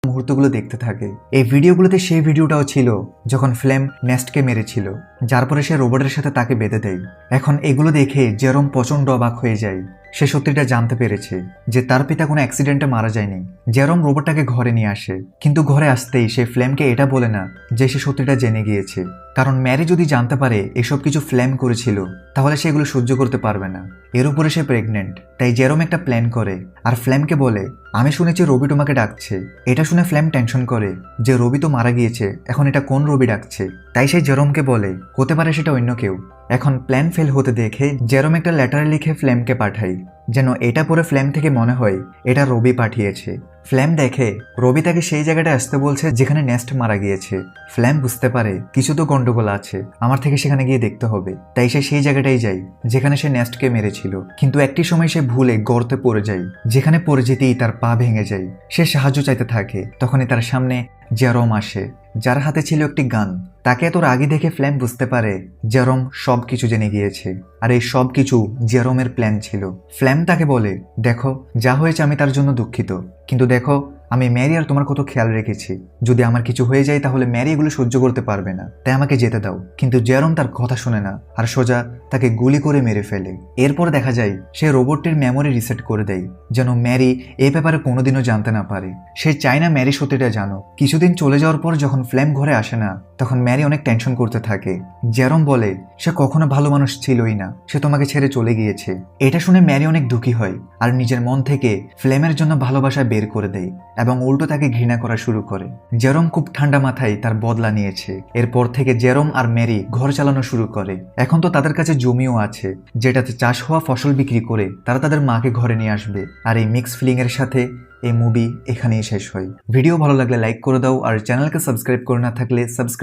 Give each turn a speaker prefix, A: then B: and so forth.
A: মুহূর্তগুলো দেখতে থাকে। এই ভিডিওগুলোতে সেই ভিডিওটাও ছিল যখন ফ্লেম নেস্টকে মেরেছিল, যার পরে সে রোবটের সাথে তাকে বেঁধে দেয়। এখন এগুলো দেখে জেরম প্রচন্ড অবাক হয়ে যায়। সে সত্যিটা জানতে পেরেছে যে তার পিতা কোনো অ্যাক্সিডেন্টে মারা যায়নি। জেরম রোবটটাকে ঘরে নিয়ে আসে, কিন্তু ঘরে আসতেই সে ফ্লেমকে এটা বলে না যে সে সত্যিটা জেনে গিয়েছে। কারণ ম্যারি যদি জানতে পারে এসব কিছু ফ্লেম করেছিল, তাহলে সে এগুলো সহ্য করতে পারবে না। এর উপরে সে প্রেগনেন্ট, তাই জেরম একটা প্ল্যান করে আর ফ্লেমকে বলে, আমি শুনেছি রবি তোমাকে ডাকছে। এটা শুনে ফ্লেম টেনশন করে যে রবি তো মারা গিয়েছে, এখন এটা কোন রবি ডাকছে। তাই সে জেরমকে বলে হতে পারে সেটা অন্য কেউ। এখন প্ল্যান ফেল হতে দেখে জেরম একটা লেটার লিখে ফ্লেমকে পাঠায়, যেন এটা পরে ফ্লেম থেকে মনে হয় এটা রবি পাঠিয়েছে। ফ্লেম দেখে রবি তাকে সেই জায়গাটায় আসতে বলছে যেখানে নেস্ট মারা গিয়েছে। ফ্লেম বুঝতে পারে কিছু তো গন্ডগোল আছে, আমার থেকে সেখানে গিয়ে দেখতে হবে। তাই সে সেই জায়গাটাই যায় যেখানে সে নেস্টকে মেরেছিল। কিন্তু একটি সময় সে ভুলে গর্তে পড়ে যায়, যেখানে পড়ে যেতেই তার পা ভেঙে যায়। সে সাহায্য চাইতে থাকে, তখনই তার সামনে জেরম আসে, যার হাতে ছিল একটি গান। তাকে এত রাগী দেখে ফ্লেম বুঝতে পারে জেরম সবকিছু জেনে গিয়েছে, আর এই সব কিছু জেরমের প্ল্যান ছিল। ফ্লেম তাকে বলে, দেখো যা হয়েছে আমি তার জন্য দুঃখিত, কিন্তু দেখো আমি ম্যারি আর তোমার কত খেয়াল রেখেছি। যদি আমার কিছু হয়ে যায় তাহলে ম্যারি এগুলো সহ্য করতে পারবে না, তাই আমাকে যেতে দাও। কিন্তু জেরম তার কথা শুনে না আর সোজা তাকে গুলি করে মেরে ফেলে। এরপর দেখা যায় সে রোবটটির মেমোরি রিসেট করে দেয়, যেন ম্যারি এ ব্যাপারে কোনোদিনও জানতে না পারে। সে চায় না ম্যারি সত্যিটা জানো। কিছুদিন চলে যাওয়ার পর যখন ফ্লেম ঘরে আসে না, তখন ম্যারি অনেক টেনশন করতে থাকে। জেরম বলে সে কখনো ভালো মানুষ ছিলই না, সে তোমাকে ছেড়ে চলে গিয়েছে। এটা শুনে ম্যারি অনেক দুঃখী হয় আর নিজের মন থেকে ফ্লেমের জন্য ভালোবাসা বের করে দেয় এবং উল্টো তাকে ঘৃণা করা শুরু করে। জেরম খুব ঠান্ডা মাথায় তার বদলা নিয়েছে। এরপর থেকে জেরম আর ম্যারি ঘর চালানো শুরু করে। এখন তো তাদের কাছে জমিও আছে, যেটাতে চাষ হওয়া ফসল বিক্রি করে তারা তাদের মাকে ঘরে নিয়ে আসবে। আর এই মিক্স ফিলিং এর সাথে এই মুভি এখানেই শেষ হয়। ভিডিও ভালো লাগলে লাইক করে দাও, আর চ্যানেলকে সাবস্ক্রাইব করে না থাকলে সাবস্ক্রাইব